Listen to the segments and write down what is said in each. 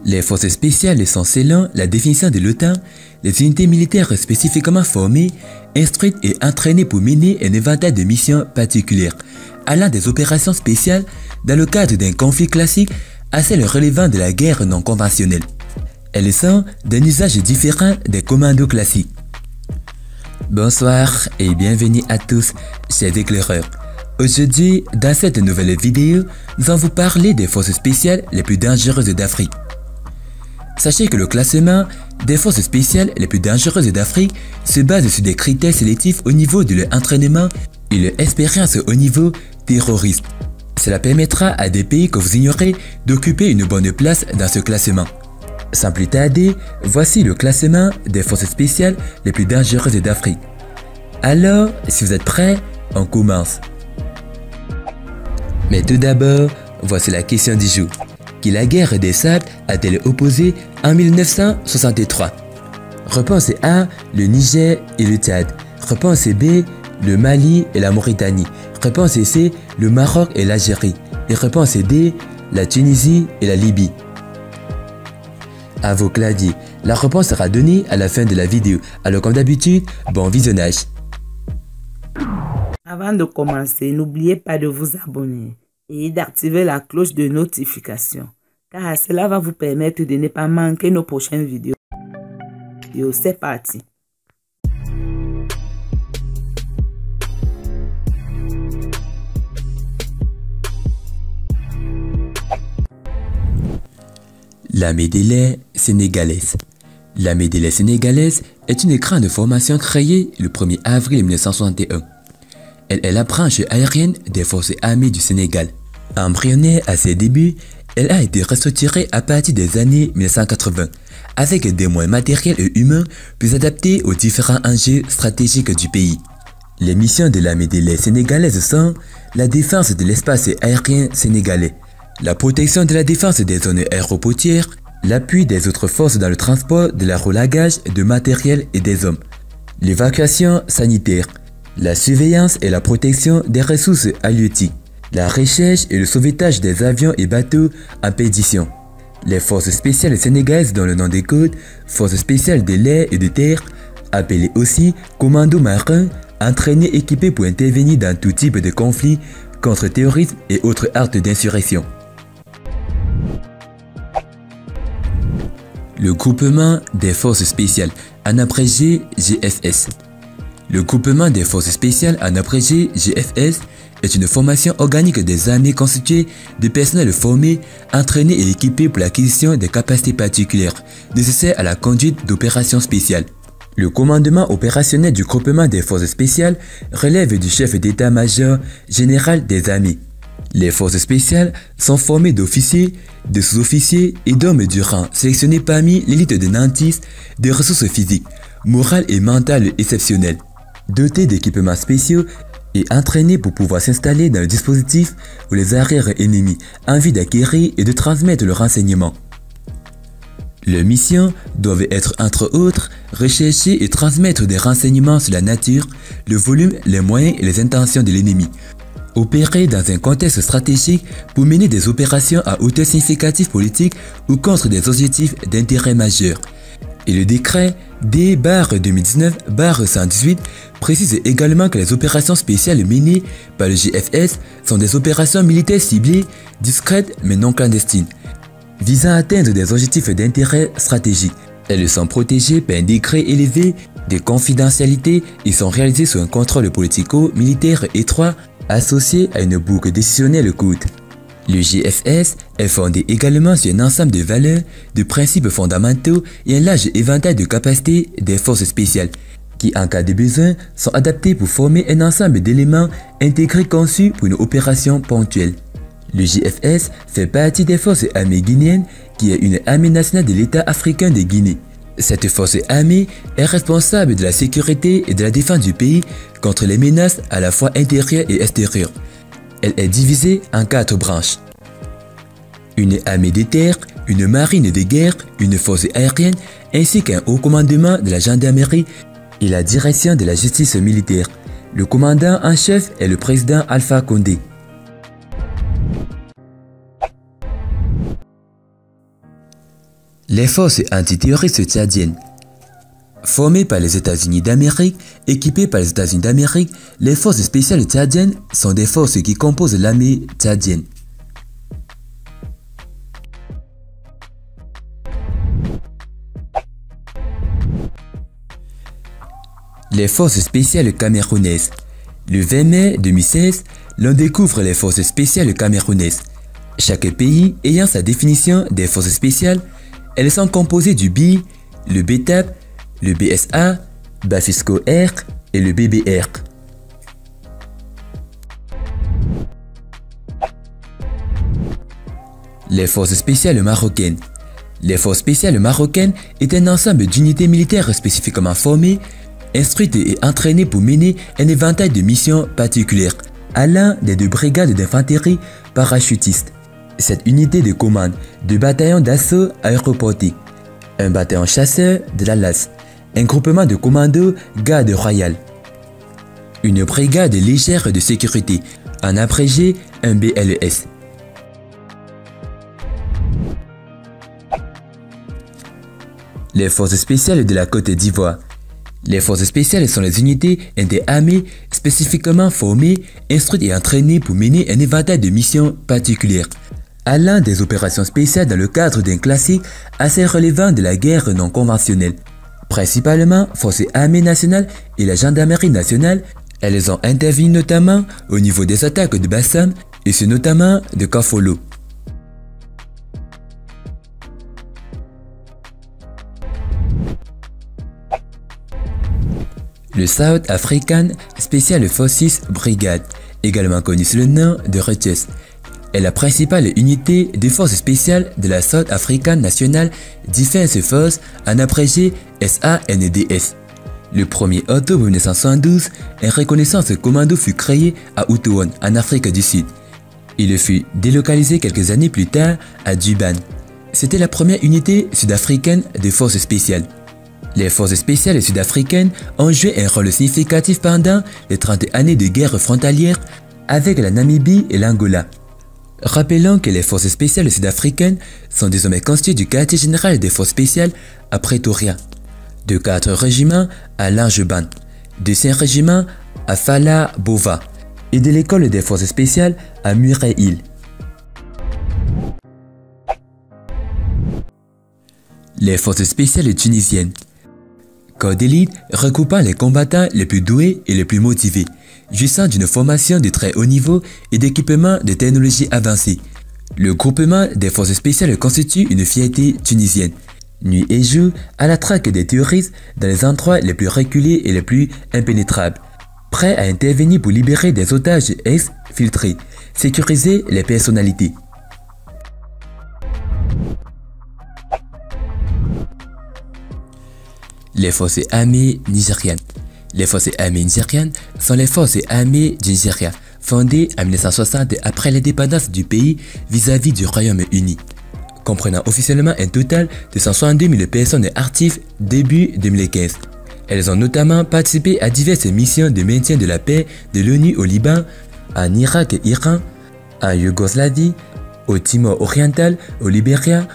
Les forces spéciales sont selon la définition de l'OTAN, les unités militaires spécifiquement formées, instruites et entraînées pour mener un éventail de missions particulières, allant des opérations spéciales dans le cadre d'un conflit classique à celles relevant de la guerre non conventionnelle. Elles sont d'un usage différent des commandos classiques. Bonsoir et bienvenue à tous, chers éclaireurs. Aujourd'hui, dans cette nouvelle vidéo, nous allons vous parler des forces spéciales les plus dangereuses d'Afrique. Sachez que le classement des forces spéciales les plus dangereuses d'Afrique se base sur des critères sélectifs au niveau de leur entraînement et leur expérience au niveau terroriste. Cela permettra à des pays que vous ignorez d'occuper une bonne place dans ce classement. Sans plus tarder, voici le classement des forces spéciales les plus dangereuses d'Afrique. Alors, si vous êtes prêts, on commence. Mais tout d'abord, voici la question du jour. Qui la guerre des sables a-t-elle opposé en 1963? Réponse A, le Niger et le Tchad. Réponse B, le Mali et la Mauritanie. Réponse C, le Maroc et l'Algérie. Et réponse D, la Tunisie et la Libye. À vos claviers, la réponse sera donnée à la fin de la vidéo. Alors comme d'habitude, bon visionnage. Avant de commencer, n'oubliez pas de vous abonner et d'activer la cloche de notification, car cela va vous permettre de ne pas manquer nos prochaines vidéos. C'est parti. L'armée de l'air sénégalaise. L'armée de l'air sénégalaise est une grande formation créée le 1er avril 1961. Elle est la branche aérienne des forces armées du Sénégal. Embryonnaire à ses débuts, elle a été restructurée à partir des années 1980, avec des moyens matériels et humains plus adaptés aux différents enjeux stratégiques du pays. Les missions de l'armée de l'air sénégalaise sont la défense de l'espace aérien sénégalais, la protection de la défense des zones aéroportières, l'appui des autres forces dans le transport de la relagage de matériel et des hommes, l'évacuation sanitaire, la surveillance et la protection des ressources halieutiques, la recherche et le sauvetage des avions et bateaux en perdition. Les forces spéciales sénégalaises dont le nom des codes, forces spéciales de l'air et de terre, appelées aussi commandos marins, entraînés équipés pour intervenir dans tout type de conflits contre terrorisme et autres actes d'insurrection. Le groupement des forces spéciales, en abrégé GFS. Le groupement des forces spéciales, en abrégé GFS, est une formation organique des armées constituée de personnel formé, entraîné et équipé pour l'acquisition des capacités particulières nécessaires à la conduite d'opérations spéciales. Le commandement opérationnel du groupement des forces spéciales relève du chef d'état-major général des armées. Les forces spéciales sont formées d'officiers, de sous-officiers et d'hommes du rang sélectionnés parmi l'élite de nantis des ressources physiques, morales et mentales exceptionnelles, dotés d'équipements spéciaux et entraînés pour pouvoir s'installer dans le dispositif ou les arrières ennemis en vue d'acquérir et de transmettre le renseignement. Leurs missions doivent être entre autres rechercher et transmettre des renseignements sur la nature, le volume, les moyens et les intentions de l'ennemi, opérer dans un contexte stratégique pour mener des opérations à hauteur significative politique ou contre des objectifs d'intérêt majeur. Et le décret D-2019-118 précise également que les opérations spéciales menées par le GFS sont des opérations militaires ciblées, discrètes mais non clandestines, visant à atteindre des objectifs d'intérêt stratégique. Elles sont protégées par un degré élevé de confidentialité et sont réalisées sous un contrôle politico-militaire étroit associé à une boucle décisionnelle courte. Le GFS est fondé également sur un ensemble de valeurs, de principes fondamentaux et un large éventail de capacités des forces spéciales, qui en cas de besoin sont adaptés pour former un ensemble d'éléments intégrés conçus pour une opération ponctuelle. Le GFS fait partie des forces armées guinéennes, qui est une armée nationale de l'État africain de Guinée. Cette force armée est responsable de la sécurité et de la défense du pays contre les menaces à la fois intérieures et extérieures. Elle est divisée en 4 branches. Une armée de terre, une marine de guerre, une force aérienne, ainsi qu'un haut commandement de la gendarmerie et la direction de la justice militaire. Le commandant en chef est le président Alpha Condé. Les forces antiterroristes tchadiennes. Formées par les États-Unis d'Amérique, équipées par les États-Unis d'Amérique, les forces spéciales tchadiennes sont des forces qui composent l'armée tchadienne. Les forces spéciales camerounaises. Le 20 mai 2016, l'on découvre les forces spéciales camerounaises. Chaque pays ayant sa définition des forces spéciales, elles sont composées du BI, le BTAP, le BSA, Bafisco R et le BBR. Les forces spéciales marocaines. Les forces spéciales marocaines est un ensemble d'unités militaires spécifiquement formées, instruites et entraînées pour mener un éventail de missions particulières, allant des 2 brigades d'infanterie parachutistes. Cette unité de commande 2 bataillons d'assaut aéroportés, un bataillon chasseur de la LAS, un groupement de commandos garde royale, une brigade légère de sécurité, en abrégé un BLS. Les forces spéciales de la Côte d'Ivoire. Les forces spéciales sont les unités interarmées spécifiquement formées, instruites et entraînées pour mener un éventail de missions particulières, allant des opérations spéciales dans le cadre d'un classique assez relevant de la guerre non conventionnelle. Principalement Forces armées nationales et la gendarmerie nationale, elles ont intervenu notamment au niveau des attaques de Bassam et ce notamment de Kafolo. Le South African Special Forces Brigade, également connu sous le nom de RUTES, est la principale unité des forces spéciales de la South African National Defense Force, en abrégé SANDS. Le 1er octobre 1972, un reconnaissance commando fut créé à Oudtshoorn, en Afrique du Sud. Il fut délocalisé quelques années plus tard à Durban. C'était la première unité sud-africaine des forces spéciales. Les forces spéciales sud-africaines ont joué un rôle significatif pendant les 30 années de guerre frontalière avec la Namibie et l'Angola. Rappelons que les forces spéciales sud-africaines sont désormais constituées du quartier général des forces spéciales à Pretoria, de 4 régiments à Langebaan, de 5 régiments à Fala Bova et de l'école des forces spéciales à Murray Hill. Les forces spéciales tunisiennes. Corps d'élite recoupant les combattants les plus doués et les plus motivés, jouissant d'une formation de très haut niveau et d'équipements de technologie avancée. Le groupement des forces spéciales constitue une fierté tunisienne, nuit et jour à la traque des terroristes dans les endroits les plus reculés et les plus impénétrables, prêts à intervenir pour libérer des otages exfiltrés, sécuriser les personnalités. Les forces armées nigérianes. Les forces armées nigérianes sont les forces armées du Nigeria, fondées en 1960 après l'indépendance du pays vis-à-vis du Royaume-Uni, comprenant officiellement un total de 162 000 personnes actives début 2015. Elles ont notamment participé à diverses missions de maintien de la paix de l'ONU au Liban, en Irak et Iran, en Yougoslavie, au Timor oriental, au Libéria,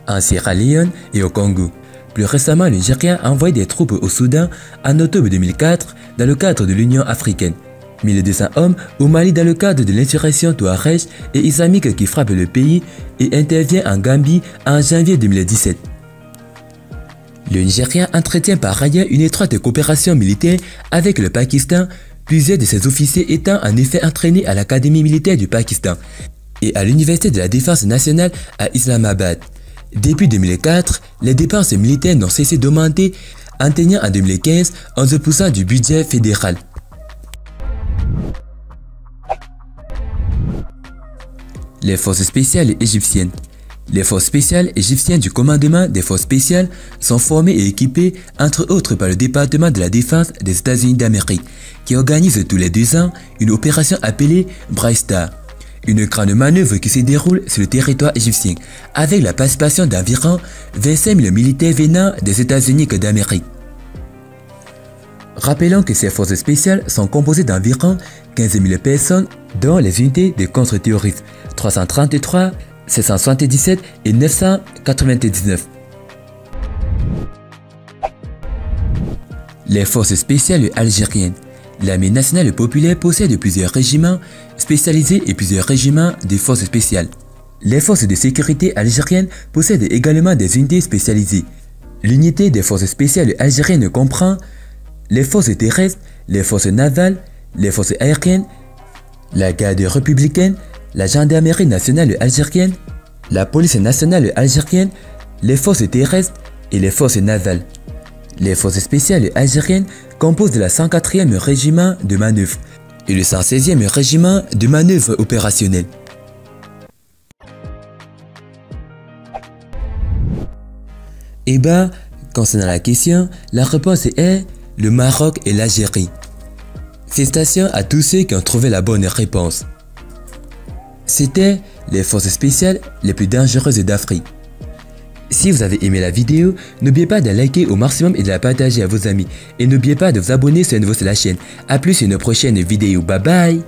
en Sierra Leone et au Congo. Plus récemment, le Nigeria a envoyé des troupes au Soudan en octobre 2004 dans le cadre de l'Union africaine. 1200 hommes au Mali dans le cadre de l'insurrection Touareg et islamique qui frappe le pays et intervient en Gambie en janvier 2017. Le Nigeria entretient par ailleurs une étroite coopération militaire avec le Pakistan, plusieurs de ses officiers étant en effet entraînés à l'Académie militaire du Pakistan et à l'Université de la Défense nationale à Islamabad. Depuis 2004, les dépenses militaires n'ont cessé d'augmenter, atteignant en 2015 11% du budget fédéral. Les forces spéciales égyptiennes. Les forces spéciales égyptiennes du commandement des forces spéciales sont formées et équipées entre autres par le département de la défense des États-Unis d'Amérique, qui organise tous les 2 ans une opération appelée Bright Star. Une grande manœuvre qui se déroule sur le territoire égyptien, avec la participation d'environ 25 000 militaires venant des États-Unis d'Amérique. Rappelons que ces forces spéciales sont composées d'environ 15 000 personnes, dont les unités de contre-terrorisme 333, 777 et 999. Les forces spéciales algériennes. L'armée nationale populaire possède plusieurs régiments spécialisés et plusieurs régiments de forces spéciales. Les forces de sécurité algériennes possèdent également des unités spécialisées. L'unité des forces spéciales algériennes comprend les forces terrestres, les forces navales, les forces aériennes, la garde républicaine, la gendarmerie nationale algérienne, la police nationale algérienne, les forces terrestres et les forces navales. Les forces spéciales algériennes composent le 104e régiment de manœuvre et le 116e régiment de manœuvre opérationnelle. Eh bien, concernant la question, la réponse est le Maroc et l'Algérie. Félicitations à tous ceux qui ont trouvé la bonne réponse. C'était les forces spéciales les plus dangereuses d'Afrique. Si vous avez aimé la vidéo, n'oubliez pas de liker au maximum et de la partager à vos amis. Et n'oubliez pas de vous abonner sur la chaîne. A plus sur une prochaine vidéo. Bye bye.